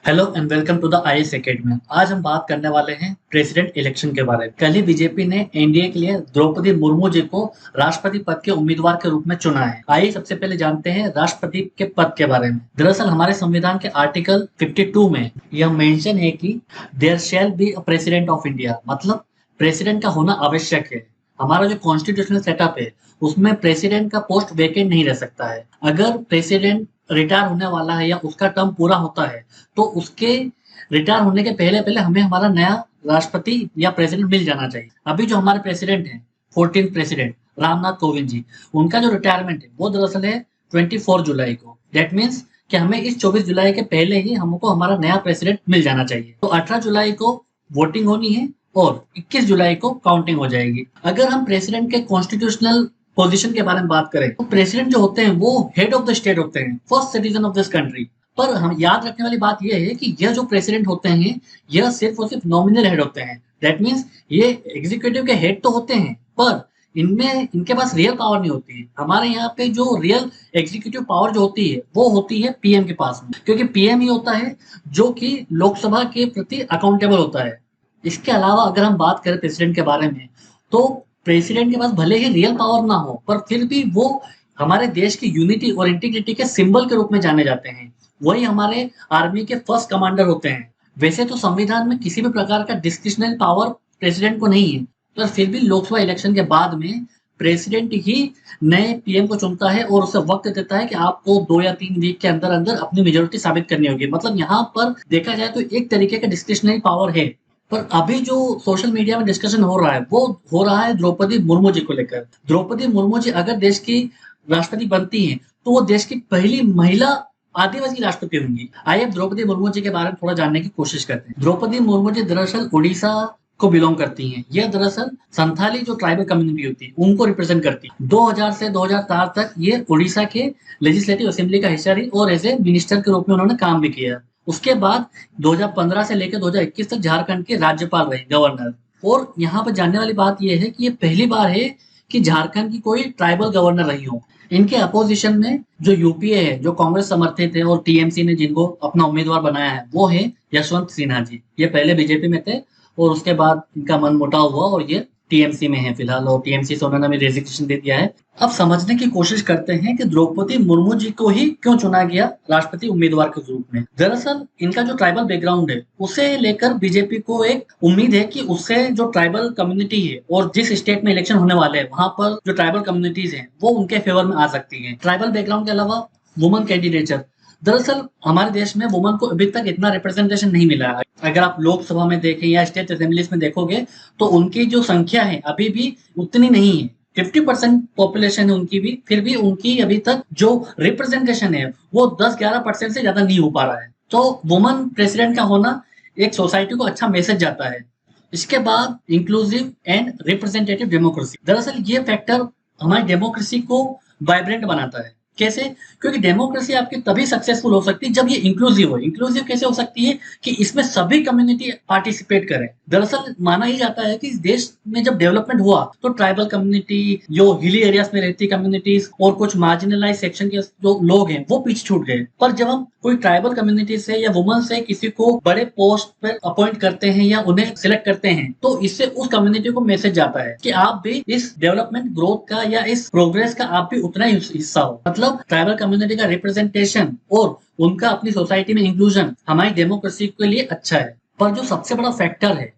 Hello and welcome to the IAS academy. आज हम बात करने वाले हैं प्रेसिडेंट इलेक्शन के बारे में। कल ही बीजेपी ने एनडीए के लिए द्रौपदी मुर्मू जी को राष्ट्रपति पद के उम्मीदवार के रूप में चुना है। आइए सबसे पहले जानते हैं राष्ट्रपति के पद के बारे में। दरअसल हमारे संविधान के आर्टिकल 52 में यह मेंशन है कि there shall be a president of India, मतलब प्रेसिडेंट का होना आवश्यक है। हमारा जो कॉन्स्टिट्यूशनल सेटअप है उसमें प्रेसिडेंट का पोस्ट वेकेंट नहीं रह सकता है। अगर प्रेसिडेंट रिटायर होने वाला है या उसका टर्म पूरा होता है तो उसके रिटायर होने के पहले पहले हमें हमारा नया राष्ट्रपति या प्रेसिडेंट मिल जाना चाहिए। अभी जो हमारे प्रेसिडेंट हैं 14th प्रेसिडेंट रामनाथ कोविंद जी, उनका जो रिटायरमेंट है वो दरअसल है 24 जुलाई को। दैट मीन्स कि हमें इस 24 जुलाई के पहले ही हमको हमारा नया प्रेसिडेंट मिल जाना चाहिए। तो 18 जुलाई को वोटिंग होनी है और 21 जुलाई को काउंटिंग हो जाएगी। अगर हम प्रेसिडेंट के कॉन्स्टिट्यूशनल पोजीशन के बारे में बात करें तो प्रेसिडेंट जो होते हैं वो हेड ऑफ द स्टेट होते हैं, first citizen of this country. पर हम याद रखने वाली बात यह है कि यह जो प्रेसिडेंट होते हैं यह सिर्फ और सिर्फ नॉमिनल हेड होते हैं। दैट मीन्स ये एग्जीक्यूटिव के हेड तो होते हैं पर इनमें इनके पास रियल पावर नहीं होती है। हमारे यहाँ पे जो रियल एग्जीक्यूटिव पावर जो होती है वो होती है पीएम के पास में, क्योंकि पीएम ही होता है जो कि लोकसभा के प्रति अकाउंटेबल होता है। इसके अलावा अगर हम बात करें प्रेसिडेंट के बारे में तो प्रेसिडेंट के पास भले ही रियल पावर ना हो पर फिर भी वो हमारे देश की यूनिटी और इंटीग्रिटी के सिंबल के रूप में जाने जाते हैं। वही हमारे आर्मी के फर्स्ट कमांडर होते हैं। वैसे तो संविधान में किसी भी प्रकार का डिस्क्रिशनरी पावर प्रेसिडेंट को नहीं है, पर फिर भी लोकसभा इलेक्शन के बाद में प्रेसिडेंट ही नए पीएम को चुनता है और उसे वक्त देता है कि आपको 2 या 3 वीक के अंदर अंदर अपनी मेजोरिटी साबित करनी होगी। मतलब यहाँ पर देखा जाए तो एक तरीके का डिस्क्रिशनरी पावर है। पर अभी जो सोशल मीडिया में डिस्कशन हो रहा है वो हो रहा है द्रौपदी मुर्मू जी को लेकर। द्रौपदी मुर्मू जी अगर देश की राष्ट्रपति बनती हैं तो वो देश की पहली महिला आदिवासी राष्ट्रपति होंगी। आइए अब द्रौपदी मुर्मू जी के बारे में थोड़ा जानने की कोशिश करते हैं। द्रौपदी मुर्मू जी दरअसल उड़ीसा को बिलोंग करती हैं। यह दरअसल संथाली जो ट्राइबल कम्युनिटी होती है उनको रिप्रेजेंट करती है। 2000 से 2004 तक ये उड़ीसा के लेजिस्लेटिव असेंबली का हिस्सा रही और एज ए मिनिस्टर के रूप में उन्होंने काम भी किया। उसके बाद 2015 से लेकर 2021 तक झारखंड के राज्यपाल रहे, गवर्नर। और यहाँ पर जानने वाली बात यह है कि ये पहली बार है कि झारखंड की कोई ट्राइबल गवर्नर रही हो। इनके अपोजिशन में जो यूपीए है, जो कांग्रेस समर्थित है और टीएमसी ने जिनको अपना उम्मीदवार बनाया है वो है यशवंत सिन्हा जी। ये पहले बीजेपी में थे और उसके बाद इनका मन मुटाव हुआ और ये टीएमसी में है फिलहाल, और टीएमसी से उन्होंने अभी रेजिग्नेशन दे दिया है। अब समझने की कोशिश करते हैं कि द्रौपदी मुर्मू जी को ही क्यों चुना गया राष्ट्रपति उम्मीदवार के रूप में। दरअसल इनका जो ट्राइबल बैकग्राउंड है उसे लेकर बीजेपी को एक उम्मीद है कि उससे जो ट्राइबल कम्युनिटी है और जिस स्टेट में इलेक्शन होने वाले हैं वहां पर जो ट्राइबल कम्युनिटीज हैं वो उनके फेवर में आ सकती है। ट्राइबल बैकग्राउंड के अलावा वुमन कैंडिडेचर, दरअसल हमारे देश में वुमन को अभी तक इतना रिप्रेजेंटेशन नहीं मिला है। अगर आप लोकसभा में देखें या स्टेट असेंबलीज में देखोगे तो उनकी जो संख्या है अभी भी उतनी नहीं है। 50% पॉपुलेशन है उनकी भी, फिर भी उनकी अभी तक जो रिप्रेजेंटेशन है वो 10-11% से ज्यादा नहीं हो पा रहा है। तो वुमन प्रेसिडेंट का होना एक सोसाइटी को अच्छा मैसेज जाता है। इसके बाद इंक्लूसिव एंड रिप्रेजेंटेटिव डेमोक्रेसी, दरअसल ये फैक्टर हमारी डेमोक्रेसी को वाइब्रेंट बनाता है। कैसे? क्योंकि डेमोक्रेसी आपकी तभी सक्सेसफुल हो सकती है जब ये इंक्लूसिव हो। इंक्लूसिव कैसे हो सकती है? कि इसमें सभी कम्युनिटी पार्टिसिपेट करें। दरअसल माना ही जाता है कि इस देश में जब डेवलपमेंट हुआ तो ट्राइबल कम्युनिटी, जो हिली एरियाज में रहती कम्युनिटीज और कुछ मार्जिनलाइज सेक्शन के जो लोग हैं वो पीछे छूट गए। पर जब हम कोई ट्राइबल कम्युनिटी से या वुमन से किसी को बड़े पोस्ट पर अपॉइंट करते हैं या उन्हें सिलेक्ट करते हैं तो इससे उस कम्युनिटी को मैसेज जाता है कि आप भी इस डेवलपमेंट ग्रोथ का या इस प्रोग्रेस का आप भी उतना ही हिस्सा हो। मतलब ट्राइबल कम्युनिटी का रिप्रेजेंटेशन और उनका अपनी सोसाइटी में इंक्लूजन हमारी डेमोक्रेसी के लिए अच्छा है। पर जो सबसे बड़ा फैक्टर है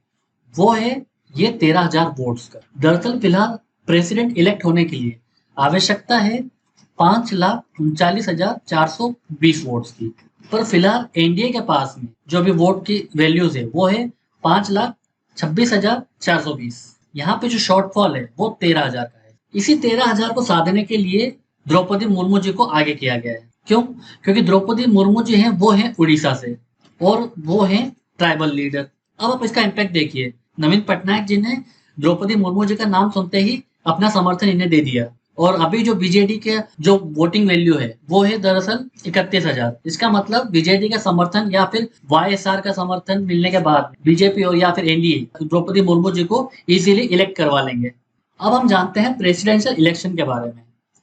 वो है ये 13,000 वोट्स का। दरअसल फिलहाल प्रेसिडेंट इलेक्ट होने के लिए आवश्यकता है 5,39,420 वोट्स की। पर फिलहाल एनडीए के पास में जो भी वोट की वैल्यूज है वो है 5,26,420। यहाँ पे जो शॉर्टफॉल है वो 13,000 का है। इसी 13,000 को साधने के लिए द्रौपदी मुर्मू जी को आगे किया गया है। क्यों? क्योंकि द्रौपदी मुर्मू जी हैं वो हैं उड़ीसा से और वो हैं ट्राइबल लीडर। अब आप इसका इम्पैक्ट देखिए। नवीन पटनायक जी ने द्रौपदी मुर्मू जी का नाम सुनते ही अपना समर्थन इन्हें दे दिया और अभी जो बीजेडी के जो वोटिंग वैल्यू है वो है दरअसल 31,000। इसका मतलब बीजेडी का समर्थन या फिर वाईएसआर का समर्थन मिलने के बाद बीजेपी और या फिर एनडीए द्रौपदी मुर्मू जी को इजीली इलेक्ट करवा लेंगे। अब हम जानते हैं प्रेसिडेंशियल इलेक्शन के बारे में।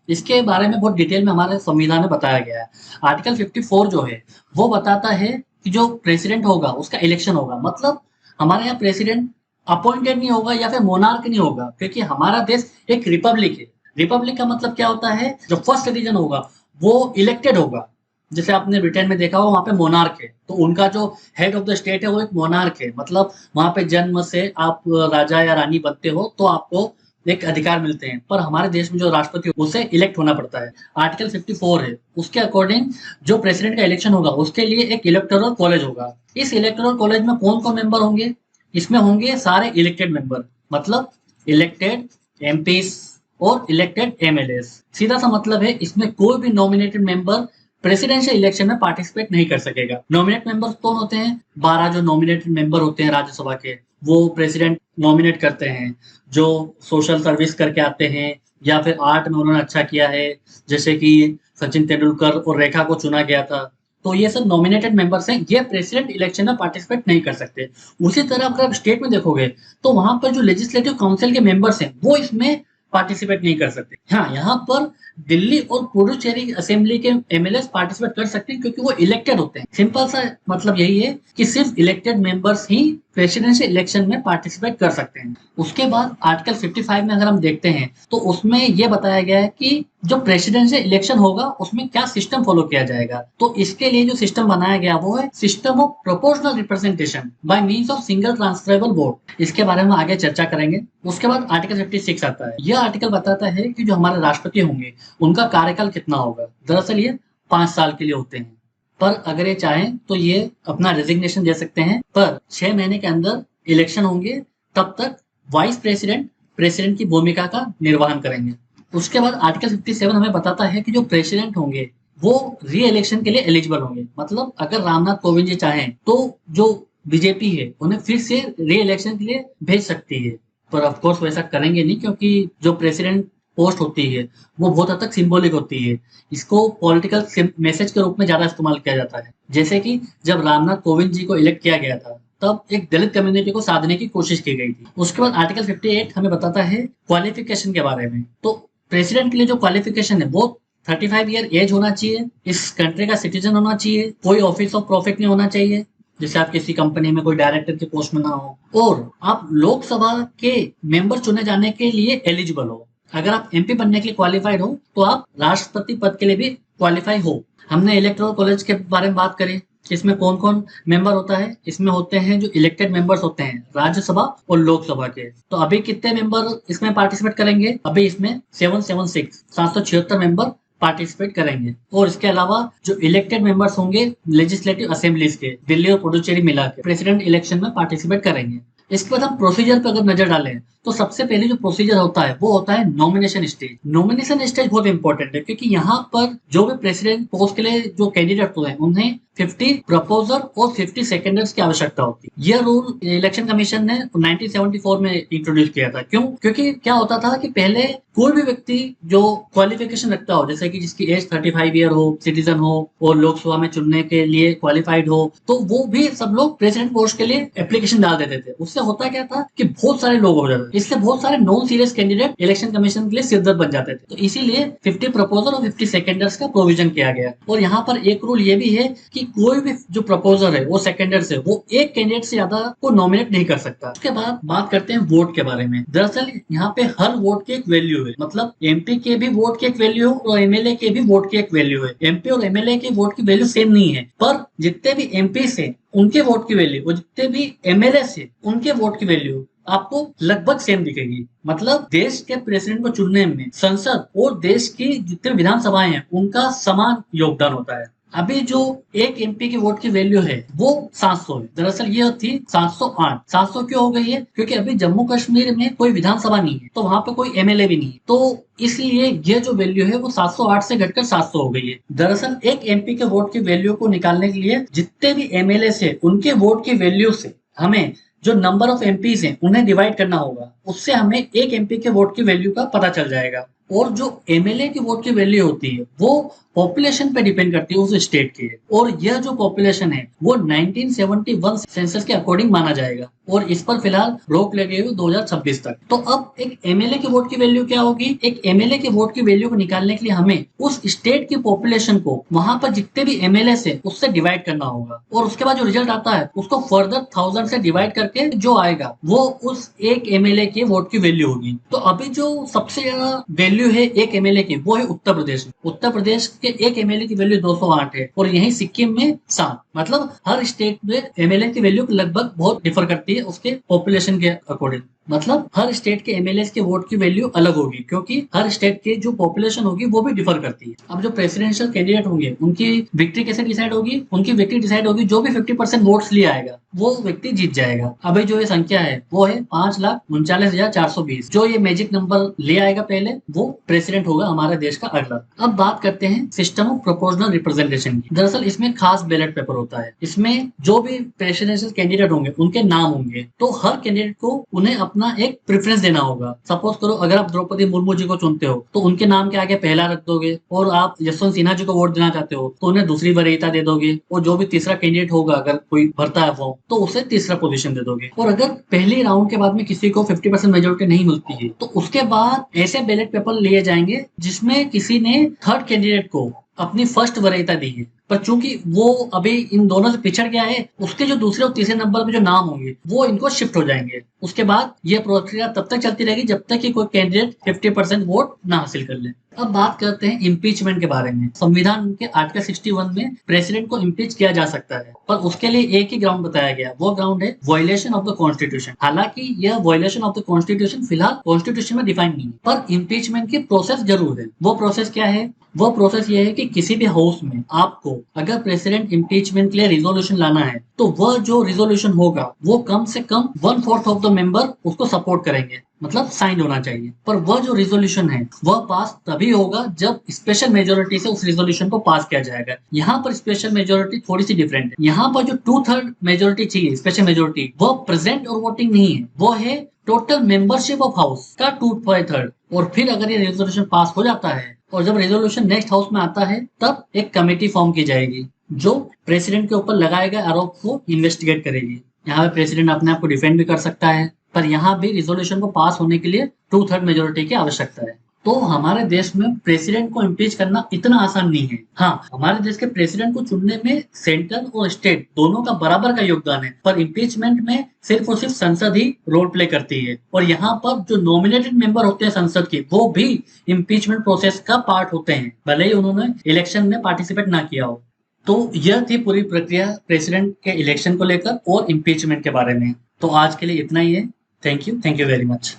इसके बारे में बहुत डिटेल में हमारे संविधान में बताया गया है। आर्टिकल 54 जो है वो बताता है कि जो प्रेसिडेंट होगा उसका इलेक्शन होगा। मतलब हमारे यहाँ प्रेसिडेंट अपॉइंटेड नहीं होगा या फिर मोनार्क नहीं होगा, क्योंकि हमारा देश एक रिपब्लिक है। रिपब्लिक का मतलब क्या होता है, जो फर्स्ट सिटीजन होगा वो इलेक्टेड होगा। जैसे आपने ब्रिटेन में देखा होगा, वहां पे मोनार्क है, तो उनका जो हेड ऑफ द स्टेट है वो एक मोनार्क है। मतलब वहां पे जन्म से आप राजा या रानी बनते हो तो आपको एक अधिकार मिलते हैं। पर हमारे देश में जो राष्ट्रपति उसे इलेक्ट होना पड़ता है। आर्टिकल 54 है, उसके अकॉर्डिंग जो प्रेसिडेंट का इलेक्शन होगा उसके लिए एक इलेक्टोरल कॉलेज होगा। इस इलेक्टोरल कॉलेज में कौन कौन मेंबर होंगे, इसमें होंगे सारे इलेक्टेड मेंबर, मतलब इलेक्टेड एमपीस और इलेक्टेड एमएलएस। सीधा सा मतलब है इसमें कोई भी नॉमिनेटेड मेंबर प्रेसिडेंशियल इलेक्शन में पार्टिसिपेट नहीं कर सकेगा। नॉमिनेट मेंबर कौन होते हैं, 12 जो नॉमिनेटेड मेंबर होते हैं राज्यसभा के, वो प्रेसिडेंट नॉमिनेट करते हैं। जो सोशल सर्विस करके आते हैं या फिर आर्ट में उन्होंने अच्छा किया है, जैसे कि सचिन तेंदुलकर और रेखा को चुना गया था, तो ये सब नॉमिनेटेड मेंबर्स हैं, ये प्रेसिडेंट इलेक्शन में पार्टिसिपेट नहीं कर सकते। उसी तरह अगर आप स्टेट में देखोगे तो वहां पर जो लेजिस्लेटिव काउंसिल के मेंबर्स हैं वो इसमें पार्टिसिपेट नहीं कर सकते। हाँ, यहाँ पर दिल्ली और पुडुचेरी असेंबली के एमएलएस पार्टिसिपेट कर सकते हैं क्योंकि वो इलेक्टेड होते हैं। सिंपल सा मतलब यही है कि सिर्फ इलेक्टेड मेंबर्स ही प्रेसिडेंशियल इलेक्शन में पार्टिसिपेट कर सकते हैं। उसके बाद आर्टिकल 55 में अगर हम देखते हैं तो उसमें ये बताया गया है कि जो प्रेसिडेंशियल इलेक्शन होगा उसमें क्या सिस्टम फॉलो किया जाएगा। तो इसके लिए जो सिस्टम बनाया गया वो है system of proportional representation by means of single transferable vote. इसके बारे में आगे चर्चा करेंगे। उसके बाद आर्टिकल 56 आता है। यह आर्टिकल बताता है कि जो हमारे राष्ट्रपति होंगे उनका कार्यकाल कितना होगा। दरअसल ये 5 साल के लिए होते हैं, पर अगर ये चाहें तो ये अपना रेजिग्नेशन दे सकते हैं, पर 6 महीने के अंदर इलेक्शन होंगे, तब तक वाइस प्रेसिडेंट प्रेसिडेंट की भूमिका का निर्वहन करेंगे। उसके बाद आर्टिकल 57 हमें बताता है कि जो प्रेसिडेंट होंगे वो री इलेक्शन के लिए एलिजिबल होंगे। मतलब अगर रामनाथ कोविंद जी चाहें तो जो बीजेपी है उन्हें फिर से री इलेक्शन के लिए भेज सकती है, पर ऑफ कोर्स वैसा करेंगे नहीं, क्योंकि जो प्रेसिडेंट पोस्ट होती है वो बहुत हद तक सिंबॉलिक होती है। इसको पॉलिटिकल मैसेज के रूप में ज्यादा इस्तेमाल किया जाता है। जैसे कि जब रामनाथ कोविंद जी को इलेक्ट किया गया था तब एक दलित कम्युनिटी को साधने की कोशिश की गई थी। उसके बाद आर्टिकल 58 हमें बताता है क्वालिफिकेशन के बारे में। तो प्रेसिडेंट के लिए जो क्वालिफिकेशन है वो 35 ईयर एज होना चाहिए, इस कंट्री का सिटीजन होना चाहिए, कोई ऑफिस ऑफ प्रॉफिट नहीं होना चाहिए, जैसे आप किसी कंपनी में कोई डायरेक्टर की पोस्ट में ना हो, और आप लोकसभा के मेंबर चुने जाने के लिए एलिजिबल हो। अगर आप एमपी बनने के लिए क्वालिफाइड हो तो आप राष्ट्रपति पद के लिए भी क्वालिफाई हो। हमने इलेक्टोरल कॉलेज के बारे में बात करी, इसमें कौन कौन मेंबर होता है। इसमें होते हैं जो इलेक्टेड मेंबर्स होते हैं राज्यसभा और लोकसभा के। तो अभी कितने मेंबर इसमें पार्टिसिपेट करेंगे, अभी इसमें 776 मेंबर पार्टिसिपेट करेंगे। और इसके अलावा जो इलेक्टेड मेंबर्स होंगे लेजिस्लेटिव असेंबलीज के, दिल्ली और पुडुचेरी मिला के प्रेसिडेंट इलेक्शन में पार्टिसिपेट करेंगे। इसके बाद हम प्रोसीजर पर अगर नजर डालें तो सबसे पहले जो प्रोसीजर होता है वो होता है नॉमिनेशन स्टेज। नॉमिनेशन स्टेज बहुत इंपॉर्टेंट है क्योंकि यहाँ पर जो भी प्रेसिडेंट पोस्ट के लिए जो कैंडिडेट होते हैं उन्हें 50 प्रपोजर और 50 सेकेंडर्स की आवश्यकता होती है। यह रूल इलेक्शन कमीशन ने 1974 में इंट्रोड्यूस किया था। क्यों? क्योंकि क्या होता था कि पहले कोई भी व्यक्ति जो क्वालिफिकेशन रखता हो, जैसे कि जिसकी एज 35 ईयर हो, सिटीजन हो और लोकसभा में चुनने के लिए क्वालिफाइड हो, तो वो भी सब लोग प्रेसिडेंट पोस्ट के लिए एप्लीकेशन डाल देते थे। उससे होता क्या था कि बहुत सारे लोग हो जाते, इसलिए बहुत सारे non serious candidate election commission के लिए सिरदर्द बन जाते थे। तो इसीलिए 50 प्रपोजल और 50 सेकेंडर्स का प्रोविजन किया गया। और यहाँ पर एक रूल ये भी है कि कोई भी जो प्रपोजर है वो सेकेंडर्स है, वो एक कैंडिडेट से ज्यादा को नॉमिनेट नहीं कर सकता। उसके बाद बात करते हैं वोट के बारे में। दरअसल यहाँ पे हर वोट की एक वैल्यू है, मतलब एमपी के भी वोट की एक वैल्यू है और एमएलए के भी वोट की एक वैल्यू है। एमपी और एमएलए के वोट की वैल्यू सेम नहीं है, पर जितने भी एमपी से उनके वोट की वैल्यू और जितने भी एमएलए से उनके वोट की वैल्यू आपको लगभग सेम दिखेगी। मतलब देश के प्रेसिडेंट को चुनने में संसद और देश की जितने विधानसभाएं हैं उनका समान योगदान होता है। अभी जो एक एमपी के वोट की वैल्यू है वो 700 है। दरअसल ये थी 708। 700 क्यों हो गई है? क्योंकि अभी जम्मू कश्मीर में कोई विधानसभा नहीं है, तो वहां पे कोई एमएलए भी नहीं है, तो इसलिए ये जो वैल्यू है वो 708 से घटकर 700 हो गई है। दरअसल एक एमपी के वोट की वैल्यू को निकालने के लिए जितने भी एमएलए से उनके वोट की वैल्यू से हमें जो नंबर ऑफ एमपीज हैं उन्हें डिवाइड करना होगा उससे हमें एक एमपी के वोट की वैल्यू का पता चल जाएगा। और जो एमएलए की वोट की वैल्यू होती है वो पॉपुलेशन पे डिपेंड करती है उस स्टेट के। और यह जो पॉपुलेशन है वो 1971 सेंसस के अकॉर्डिंग माना जाएगा और इस पर फिलहाल रोक लगी हुई 2026 तक। तो अब एक एमएलए की वोट की वैल्यू क्या होगी? एक एमएलए की वोट की वैल्यू को निकालने के लिए हमें उस स्टेट की पॉपुलेशन को वहां पर जितने भी एमएलए है उससे डिवाइड करना होगा और उसके बाद जो रिजल्ट आता है उसको फर्दर 1000 से डिवाइड करके जो आएगा वो उस एक एमएलए के वोट की वैल्यू होगी। तो अभी जो सबसे ज्यादा वैल्यू है एक एमएलए की वो है उत्तर प्रदेश में। उत्तर प्रदेश के एक एमएलए की वैल्यू 208 है और यही सिक्किम में 7। मतलब हर स्टेट में एमएलए की वैल्यू लगभग बहुत डिफर करती है उसके पॉपुलेशन के अकॉर्डिंग। मतलब हर स्टेट के एमएलए के वोट की वैल्यू अलग होगी क्योंकि हर स्टेट की जो पॉपुलेशन होगी वो भी डिफर करती है। अब जो प्रेसिडेंशियल कैंडिडेट होंगे उनकी विक्ट्री कैसे डिसाइड होगी? उनकी विक्ट्री डिसाइड होगी जो भी 50% वोट्स ले आएगा वो व्यक्ति जीत जाएगा। अभी जो ये संख्या है वो है 5,39,420। जो ये मैजिक नंबर ले आएगा पहले वो प्रेसिडेंट होगा हमारे देश का अगला। अब बात करते हैं सिस्टम ऑफ प्रोपोर्शनल रिप्रेजेंटेशन की। दरअसल इसमें खास बैलेट पेपर होता है। इसमें जो भी प्रेसिडेंशियल कैंडिडेट होंगे उनके नाम होंगे तो हर कैंडिडेट को उन्हें अपना एक प्रेफरेंस देना होगा। सपोज करो अगर आप द्रौपदी मुर्मू जी को चुनते हो तो उनके नाम के आगे पहला रख दोगे और आप यशवंत सिन्हा जी को वोट देना चाहते हो तो उन्हें दूसरी वरीयता दे दोगे और जो भी तीसरा कैंडिडेट होगा अगर कोई भरता है फॉर्म तो उसे तीसरा पोजीशन दे दोगे। और अगर पहले राउंड के बाद में किसी को 50% मेजोरिटी नहीं मिलती है तो उसके बाद ऐसे बैलेट पेपर लिए जाएंगे जिसमें किसी ने थर्ड कैंडिडेट को अपनी फर्स्ट वरीयता दी है पर चूंकि वो अभी इन दोनों से पिछड़ गया है उसके जो दूसरे और तीसरे नंबर पे जो नाम होंगे वो इनको शिफ्ट हो जाएंगे। उसके बाद ये प्रक्रिया तब तक चलती रहेगी जब तक कि कोई कैंडिडेट 50% वोट ना हासिल कर ले। अब बात करते हैं इम्पीचमेंट के बारे में। संविधान के आर्टिकल 61 में प्रेसिडेंट को इम्पीच किया जा सकता है पर उसके लिए एक ही ग्राउंड बताया गया, वो ग्राउंड है वायलेशन ऑफ द कॉन्स्टिट्यूशन। हालांकि यह वायलेशन ऑफ द कॉन्स्टिट्यूशन फिलहाल कॉन्स्टिट्यूशन में डिफाइन नहीं है पर इम्पीचमेंट की प्रोसेस जरूर है। वो प्रोसेस क्या है? वो प्रोसेस ये है कि किसी भी हाउस में आपको अगर प्रेसिडेंट इम्पीचमेंट के लिए रिजोल्यूशन लाना है तो वह जो रिजोल्यूशन होगा वो कम से कम 1/4 ऑफ द मेंबर उसको सपोर्ट करेंगे, मतलब साइन होना चाहिए। पर वह जो रिजोल्यूशन है वह पास तभी होगा जब स्पेशल मेजोरिटी से उस रिजोल्यूशन को पास किया जाएगा। यहाँ पर स्पेशल मेजोरिटी थोड़ी सी डिफरेंट है। यहाँ पर जो 2/3 मेजोरिटी चाहिए स्पेशल मेजोरिटी वो प्रेजेंट और वोटिंग नहीं है, वो है टोटल मेंबरशिप ऑफ हाउस का 2/3। और फिर अगर ये रेजोल्यूशन पास हो जाता है और जब रेजोल्यूशन नेक्स्ट हाउस में आता है तब एक कमेटी फॉर्म की जाएगी जो प्रेसिडेंट के ऊपर लगाए गए आरोप को इन्वेस्टिगेट करेगी। यहाँ पे प्रेसिडेंट अपने आप को डिफेंड भी कर सकता है पर यहाँ भी रिजोल्यूशन को पास होने के लिए 2/3 मेजोरिटी की आवश्यकता है। तो हमारे देश में प्रेसिडेंट को इम्पीच करना इतना आसान नहीं है। हाँ, हमारे देश के प्रेसिडेंट को चुनने में सेंट्रल और स्टेट दोनों का बराबर का योगदान है पर इम्पीचमेंट में सिर्फ और सिर्फ संसद ही रोल प्ले करती है। और यहाँ पर जो नॉमिनेटेड मेंबर होते हैं संसद के वो भी इम्पीचमेंट प्रोसेस का पार्ट होते हैं भले ही उन्होंने इलेक्शन में पार्टिसिपेट ना किया हो। तो यह थी पूरी प्रक्रिया प्रेसिडेंट के इलेक्शन को लेकर और इम्पीचमेंट के बारे में। तो आज के लिए इतना ही है। Thank you very much.